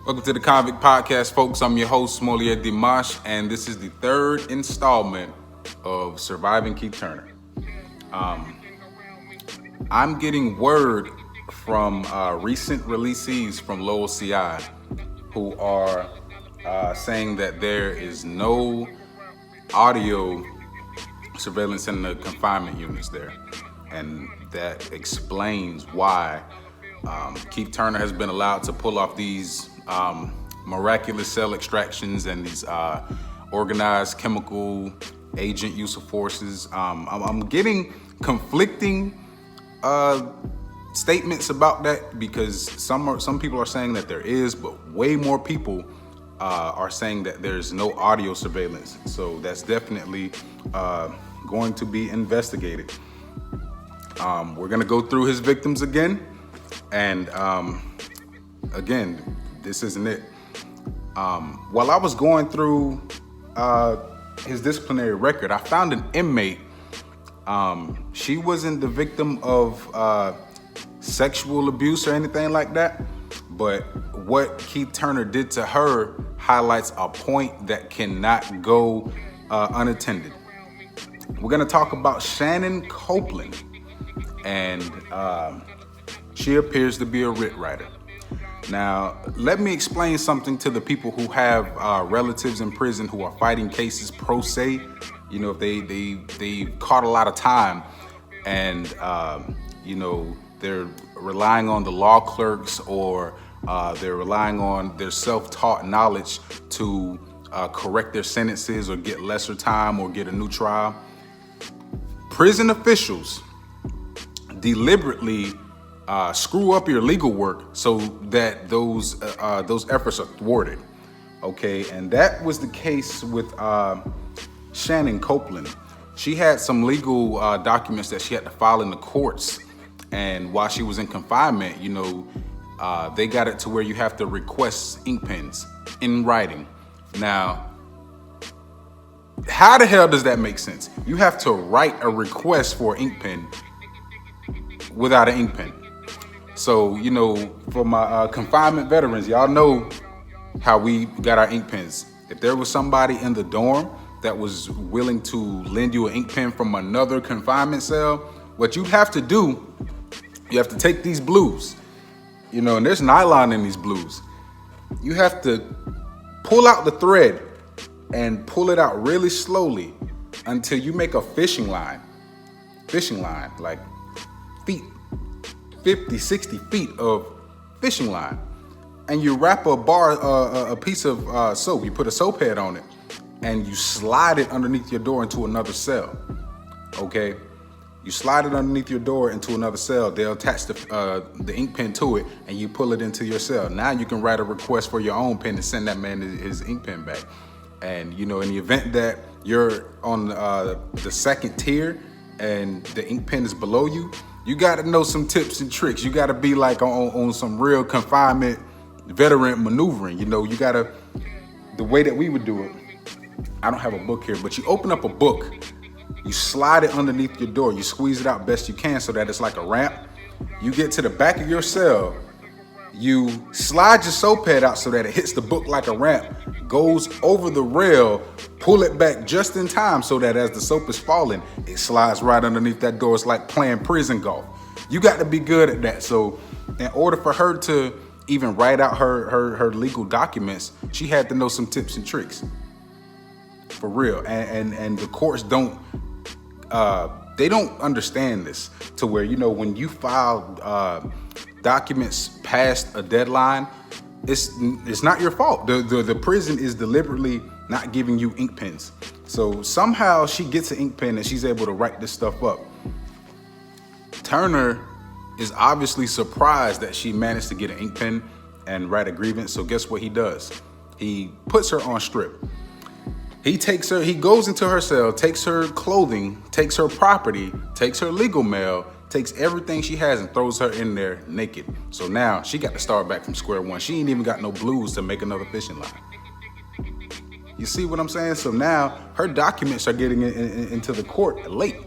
Welcome to the Convict Podcast, folks. I'm your host, Dimanche, and this is the third installment of Surviving Keith Turner. I'm getting word from recent releasees from Lowell CI who are saying that there is no audio surveillance in the confinement units there. And that explains why Keith Turner has been allowed to pull off these miraculous cell extractions and these organized chemical agent use of forces. I'm getting conflicting statements about that because some people are saying that there is, but way more people are saying that there's no audio surveillance. So that's definitely going to be investigated. We're gonna go through his victims again, and again, this isn't it. While I was going through his disciplinary record, I found an inmate. She wasn't the victim of sexual abuse or anything like that, but what Keith Turner did to her highlights a point that cannot go unattended. We're gonna talk about Shannon Copeland, and she appears to be a writ writer. Now, let me explain something to the people who have relatives in prison who are fighting cases pro se. You know, if they caught a lot of time, and they're relying on the law clerks, or they're relying on their self-taught knowledge to correct their sentences or get lesser time or get a new trial. Prison officials deliberately screw up your legal work so that those efforts are thwarted. Okay, and that was the case with Shannon Copeland. She had some legal documents that she had to file in the courts, and while she was in confinement, they got it to where you have to request ink pens in writing. Now, how the hell does that make sense? You have to write a request for an ink pen without an ink pen. So, for my confinement veterans, y'all know how we got our ink pens. If there was somebody in the dorm that was willing to lend you an ink pen from another confinement cell, what you have to do, you have to take these blues, and there's nylon in these blues. You have to pull out the thread and pull it out really slowly until you make a fishing line, like feet, 50, 60 feet of fishing line. And you wrap a piece of soap, you put a soap head on it, and you slide it underneath your door into another cell, okay? You slide it underneath your door into another cell. They'll attach the ink pen to it, and you pull it into your cell. Now you can write a request for your own pen and send that man his ink pen back. And, in the event that you're on the second tier and the ink pen is below you, you got to know some tips and tricks. You got to be like on some real confinement veteran maneuvering. You got to, the way that we would do it, I don't have a book here, but you open up a book, you slide it underneath your door, you squeeze it out best you can so that it's like a ramp. You get to the back of your cell, you slide your soap head out so that it hits the book like a ramp, goes over the rail, pull it back just in time so that as the soap is falling, it slides right underneath that door. It's like playing prison golf. You got to be good at that. So in order for her to even write out her legal documents, she had to know some tips and tricks. For real. And the courts don't understand this to where, when you file documents past a deadline, it's not your fault. The prison is deliberately not giving you ink pens. So somehow she gets an ink pen and she's able to write this stuff up. Turner is obviously surprised that she managed to get an ink pen and write a grievance. So guess what he does? He puts her on strip. He goes into her cell, takes her clothing, takes her property, takes her legal mail, takes everything she has and throws her in there naked. So now she got to start back from square one. She ain't even got no blues to make another fishing line. You see what I'm saying? So now her documents are getting into the court late.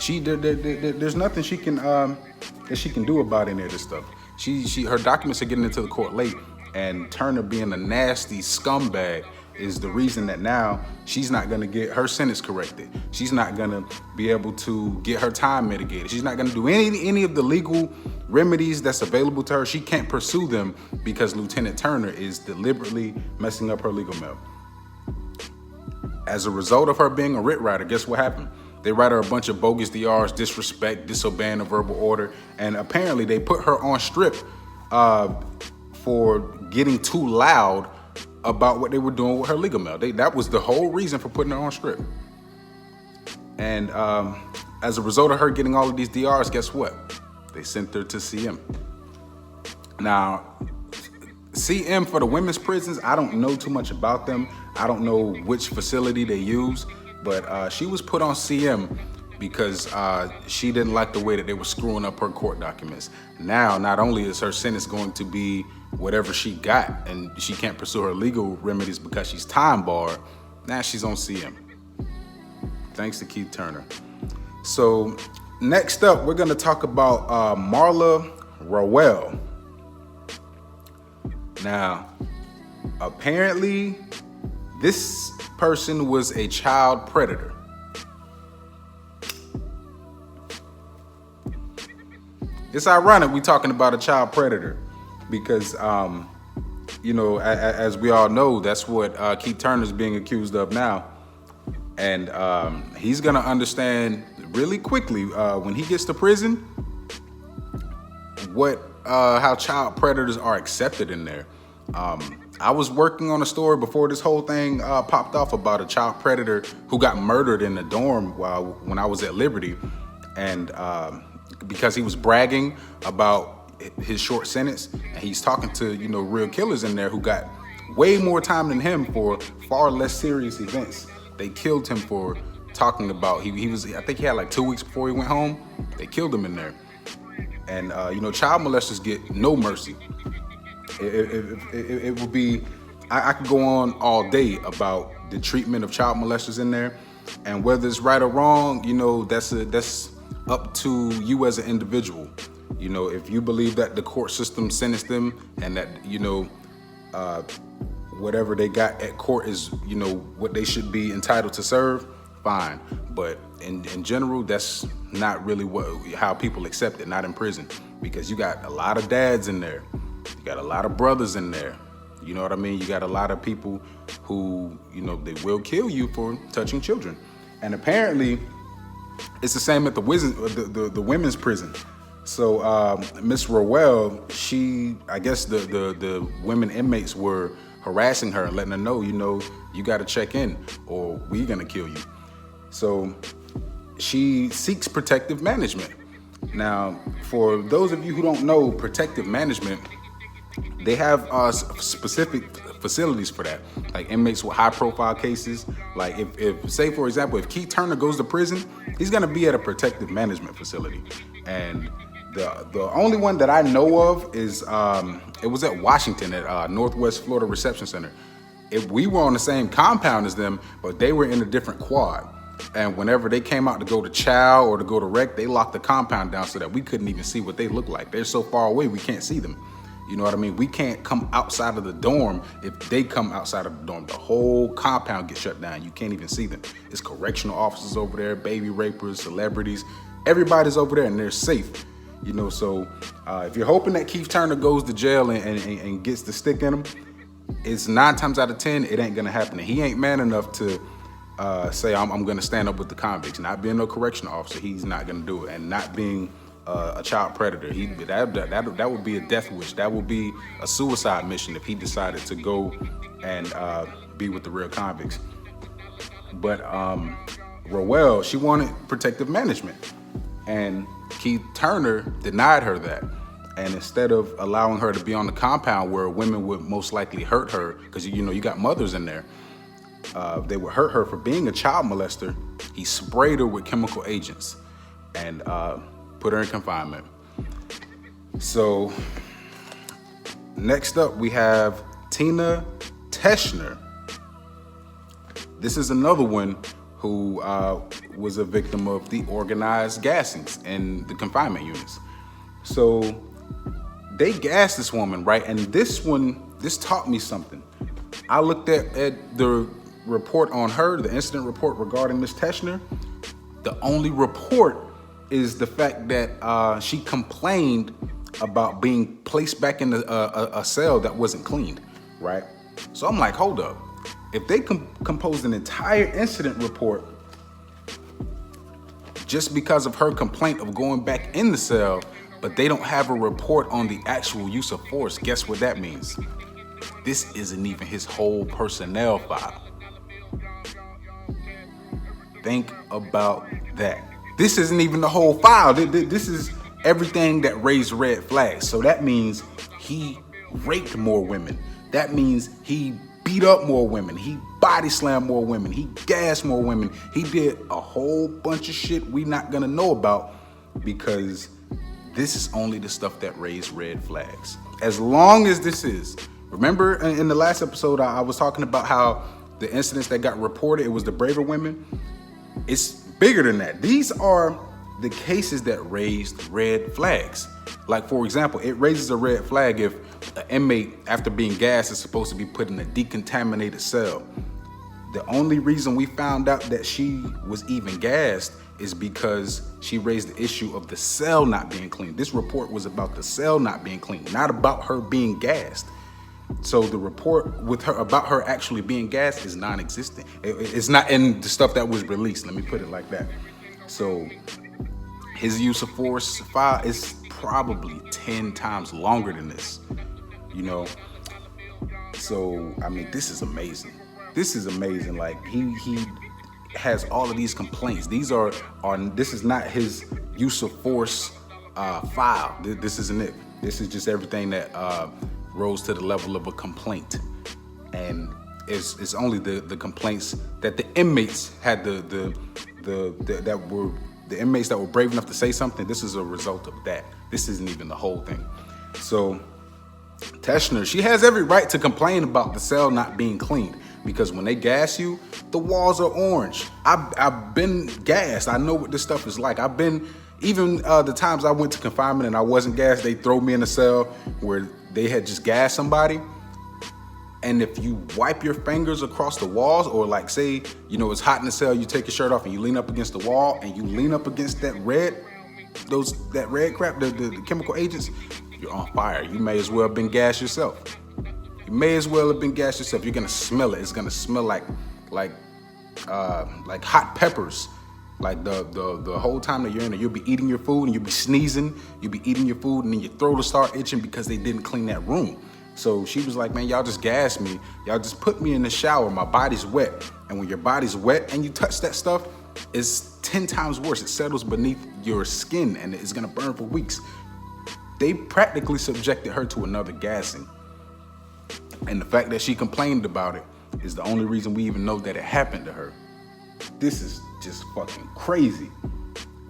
There's nothing she can that she can do about any of this stuff. Her documents are getting into the court late, And Turner being a nasty scumbag is the reason that now she's not going to get her sentence corrected. She's not going to be able to get her time mitigated. She's not going to do any of the legal remedies that's available to her. She can't pursue them because Lieutenant Turner is deliberately messing up her legal mail. As a result of her being a writ writer, guess what happened? They write her a bunch of bogus DRs, disrespect, disobeying a verbal order, and apparently they put her on strip for getting too loud about what they were doing with her legal mail. That was the whole reason for putting her on strip. And as a result of her getting all of these DRs, guess what? They sent her to CM. Now, CM for the women's prisons, I don't know too much about them. I don't know which facility they use, but she was put on CM because she didn't like the way that they were screwing up her court documents. Now, not only is her sentence going to be whatever she got, and she can't pursue her legal remedies because she's time barred, now she's on CM. Thanks to Keith Turner. So next up, we're gonna talk about Marla Rowell. Now, apparently, this person was a child predator. It's ironic we're talking about a child predator because, as we all know, that's what Keith Turner's being accused of now. And he's going to understand really quickly when he gets to prison how child predators are accepted in there. I was working on a story before this whole thing popped off about a child predator who got murdered in the dorm when I was at Liberty. And because he was bragging about his short sentence, and he's talking to, real killers in there who got way more time than him for far less serious events. They killed him for talking about, I think he had like 2 weeks before he went home. They killed him in there. And, child molesters get no mercy. It will be, I could go on all day about the treatment of child molesters in there, and whether it's right or wrong, that's up to you as an individual. If you believe that the court system sentenced them and that, whatever they got at court is, what they should be entitled to serve, fine. But in general, that's not really how people accept it, not in prison, because you got a lot of dads in there. You got a lot of brothers in there. You know what I mean? You got a lot of people who, they will kill you for touching children. And apparently, it's the same at the women's prison. So Miss Rowell, I guess the women inmates were harassing her and letting her know, you got to check in or we're going to kill you. So she seeks protective management. Now, for those of you who don't know protective management, they have specific facilities for that, like inmates with high profile cases. Like if say, for example, if Keith Turner goes to prison, he's going to be at a protective management facility. And the only one that I know of is it was at Washington at Northwest Florida Reception Center. We were on the same compound as them, but they were in a different quad. And whenever they came out to go to chow or to go to rec, they locked the compound down so that we couldn't even see what they look like. They're so far away, we can't see them. You know what I mean? We can't come outside of the dorm. If they come outside of the dorm, the whole compound gets shut down. You can't even see them. It's correctional officers over there, baby rapers, celebrities. Everybody's over there and they're safe. So if you're hoping that Keith Turner goes to jail and gets the stick in him, it's 9 times out of 10, it ain't gonna happen. And he ain't man enough to say, I'm gonna stand up with the convicts. Not being no correctional officer, he's not gonna do it. And not being a child predator, that would be a death wish. That would be a suicide mission if he decided to go and be with the real convicts. But Rowell, she wanted protective management, and Keith Turner denied her that. And instead of allowing her to be on the compound where women would most likely hurt her, because you got mothers in there, they would hurt her for being a child molester, he sprayed her with chemical agents and put her in confinement. So next up we have Tina Teschner. This is another one who was a victim of the organized gassings in the confinement units. So they gassed this woman, right? And this this taught me something. I looked at the report on her, the incident report regarding Miss Teschner. The only report is the fact that she complained about being placed back in a cell that wasn't cleaned, right? So I'm like, hold up. If they composed an entire incident report just because of her complaint of going back in the cell, but they don't have a report on the actual use of force, guess what that means? This isn't even his whole personnel file. Think about that. This isn't even the whole file. This is everything that raised red flags. So that means he raped more women. That means he beat up more women. He body slammed more women. He gassed more women. He did a whole bunch of shit we not gonna know about, because this is only the stuff that raised red flags. As long as this is, remember in the last episode, I was talking about how the incidents that got reported, it was the braver women. It's bigger than that. These are the cases that raised red flags. Like, for example, it raises a red flag if an inmate, after being gassed, is supposed to be put in a decontaminated cell. The only reason we found out that she was even gassed is because she raised the issue of the cell not being clean. This report was about the cell not being clean, not about her being gassed. So the report with her about her actually being gassed is non-existent. It's not in the stuff that was released. Let me put it like that. So his use of force file is probably 10 times longer than this, you know? So, I mean, this is amazing. This is amazing. Like, he has all of these complaints. This is not his use of force file. This isn't it. This is just everything that rose to the level of a complaint. And it's only the complaints that the inmates had the inmates that were brave enough to say something. This is a result of that. This isn't even the whole thing. So Teschner, she has every right to complain about the cell not being cleaned, because when they gas you, the walls are orange. I've been gassed. I know what this stuff is like. I've been, even the times I went to confinement and I wasn't gassed, they throw me in a cell where they had just gassed somebody. And if you wipe your fingers across the walls, or like say, you know, it's hot in the cell, you take your shirt off and you lean up against the wall and you lean up against that red crap, the chemical agents, you're on fire. You may as well have been gassed yourself. You may as well have been gassed yourself. You're gonna smell it. It's gonna smell like hot peppers. Like the whole time that you're in there, you'll be eating your food and you'll be sneezing. You'll be eating your food and then your throat will start itching because they didn't clean that room. So she was like, man, y'all just gassed me. Y'all just put me in the shower. My body's wet. And when your body's wet and you touch that stuff, it's 10 times worse. It settles beneath your skin and it's gonna burn for weeks. They practically subjected her to another gassing. And the fact that she complained about it is the only reason we even know that it happened to her. This is just fucking crazy.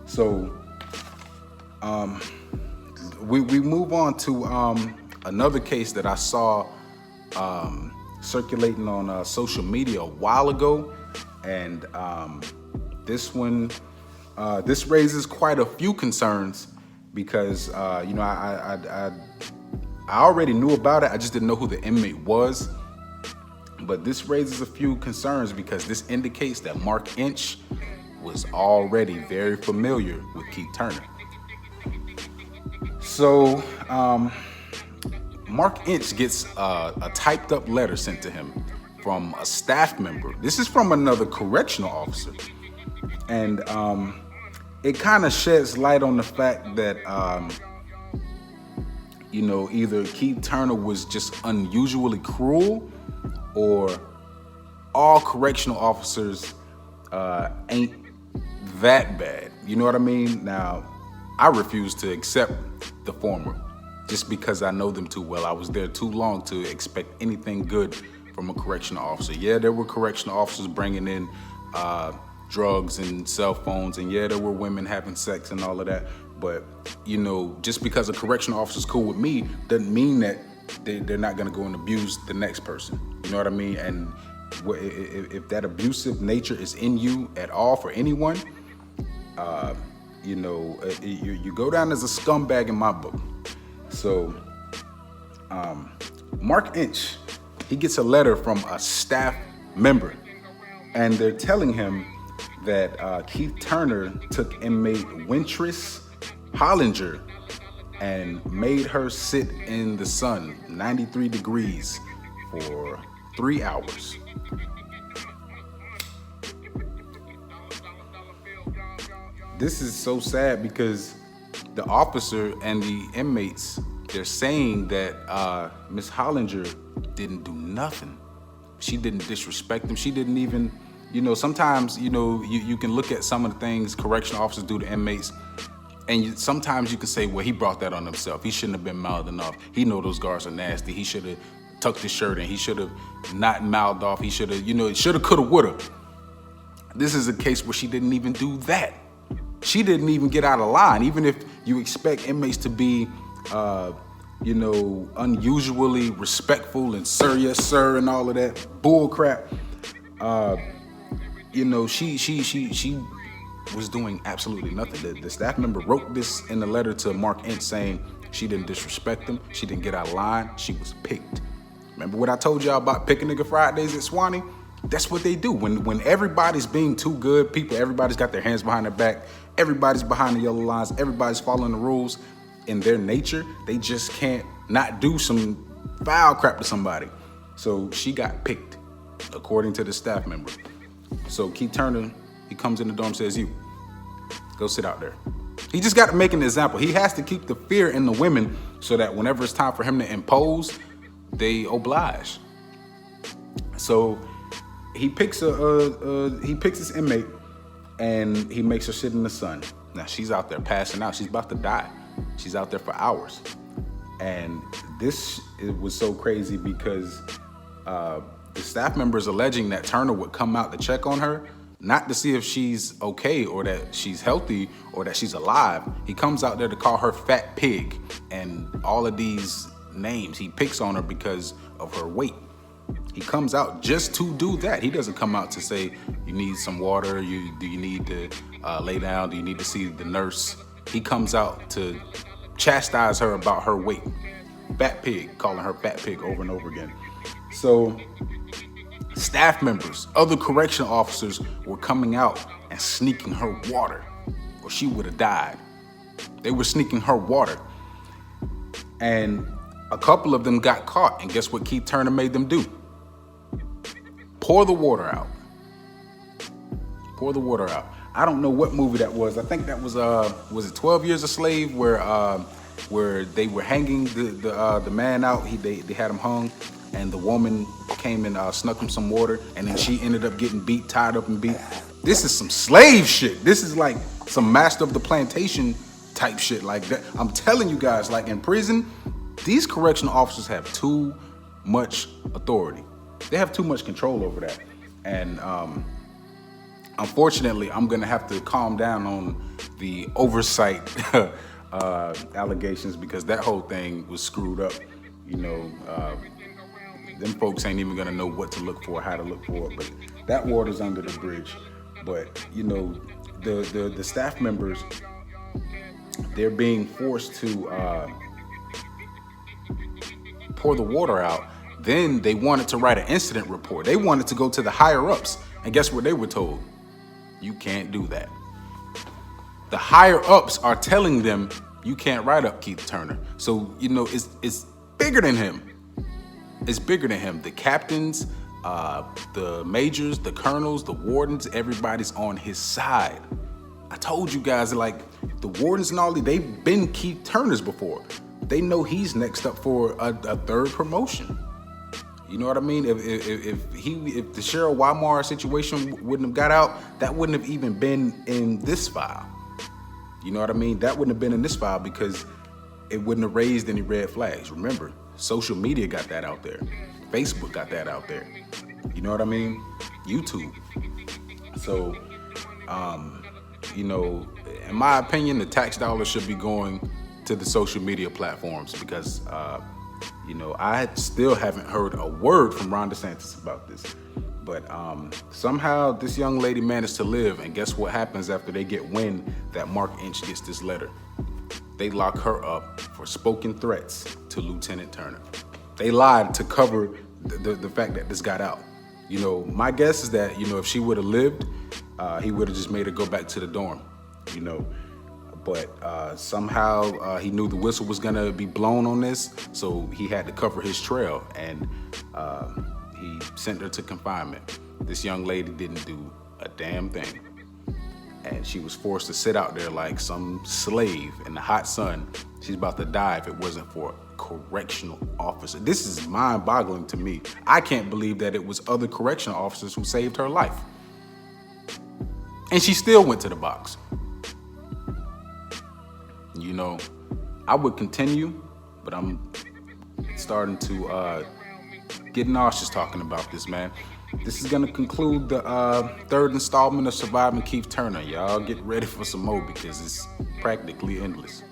So we move on to another case that I saw circulating on social media a while ago, and this one this raises quite a few concerns because you know, I already knew about it. I just didn't know who the inmate was. But this raises a few concerns because this indicates that Mark Inch was already very familiar with Keith Turner. So Mark Inch gets a typed up letter sent to him from a staff member. This is from another correctional officer. And it kind of sheds light on the fact that, you know, either Keith Turner was just unusually cruel, or all correctional officers ain't that bad. You know what I mean? Now, I refuse to accept the former just because I know them too well. I was there too long to expect anything good from a correctional officer. Yeah, there were correctional officers bringing in drugs and cell phones, and yeah, there were women having sex and all of that. But, you know, just because a correctional officer's cool with me doesn't mean that they're not going to go and abuse the next person. You know what I mean? And if that abusive nature is in you at all for anyone, you know, you go down as a scumbag in my book. So Mark Inch, he gets a letter from a staff member, and they're telling him that Keith Turner took inmate Wintress Hollinger and made her sit in the sun, 93 degrees, for 3 hours. This is so sad because the officer and the inmates, they're saying that Miss Hollinger didn't do nothing. She didn't disrespect them. She didn't even, sometimes, you can look at some of the things correctional officers do to inmates, and sometimes you can say, well, he brought that on himself. He shouldn't have been mouthing off. He know those guards are nasty. He should have tucked his shirt in. He should have not mouthed off. He should have, shoulda, coulda, woulda. This is a case where she didn't even do that. She didn't even get out of line. Even if you expect inmates to be, unusually respectful and sir, yes, sir, and all of that bull crap. She was doing absolutely nothing. The staff member wrote this in the letter to Mark Inch saying she didn't disrespect him. She didn't get out of line. She was picked. Remember what I told y'all about picking nigga Fridays at Swanee? That's what they do. When everybody's being too good, everybody's got their hands behind their back, everybody's behind the yellow lines, everybody's following the rules. In their nature, they just can't not do some foul crap to somebody. So she got picked, according to the staff member. So Keith Turner, he comes in the door and says, you, go sit out there. He just got to make an example. He has to keep the fear in the women so that whenever it's time for him to impose, they oblige. So he picks this inmate and he makes her sit in the sun. Now she's out there passing out. She's about to die. She's out there for hours. And it was so crazy because the staff member is alleging that Turner would come out to check on her, not to see if she's okay or that she's healthy or that she's alive. He comes out there to call her fat pig and all of these names. He picks on her because of her weight. He comes out just to do that. He doesn't come out to say, you need some water, do you need to lay down, do you need to see the nurse? He comes out to chastise her about her weight. Fat pig, calling her fat pig over and over again. So staff members, other correctional officers were coming out and sneaking her water, or she would have died. They were sneaking her water. And a couple of them got caught, and guess what Keith Turner made them do? Pour the water out. Pour the water out. I don't know what movie that was. I think that was it 12 Years a Slave, where they were hanging the man out. They had him hung, and the woman came and snuck him some water, and then she ended up getting beat, tied up and beat. This is some slave shit. This is like some Master of the Plantation type shit like that. I'm telling you guys, like in prison, these correctional officers have too much authority. They have too much control over that. And unfortunately, I'm gonna have to calm down on the oversight allegations because that whole thing was screwed up. Them folks ain't even gonna know what to look for, how to look for it, but that water's under the bridge. But the staff members, they're being forced to pour the water out. Then they wanted to write an incident report. They wanted to go to the higher ups, and guess what they were told? You can't do that. The higher ups are telling them you can't write up Keith Turner. So it's bigger than him. It's bigger than him. The captains, the majors, the colonels, the wardens, everybody's on his side. I told you guys, like, the wardens and all, they've been Keith Turners before. They know he's next up for a third promotion. You know what I mean? If the Cheryl Wymar situation wouldn't have got out, that wouldn't have even been in this file. You know what I mean? That wouldn't have been in this file because it wouldn't have raised any red flags. Remember, social media got that out there. Facebook got that out there. You know what I mean? YouTube. So, in my opinion, the tax dollars should be going to the social media platforms because, I still haven't heard a word from Ron DeSantis about this. But somehow this young lady managed to live, and guess what happens after they get wind that Mark Inch gets this letter? They lock her up for spoken threats to Lieutenant Turner. They lied to cover the fact that this got out. You know, my guess is that, you know, if she would have lived, he would have just made her go back to the dorm, you know. But somehow he knew the whistle was gonna be blown on this, so he had to cover his trail, and he sent her to confinement. This young lady didn't do a damn thing, and she was forced to sit out there like some slave in the hot sun. She's about to die if it wasn't for a correctional officer. This is mind-boggling to me. I can't believe that it was other correctional officers who saved her life. And she still went to the box. You know, I would continue, but I'm starting to get nauseous talking about this, man. This is gonna conclude the third installment of Surviving Keith Turner. Y'all get ready for some more because it's practically endless.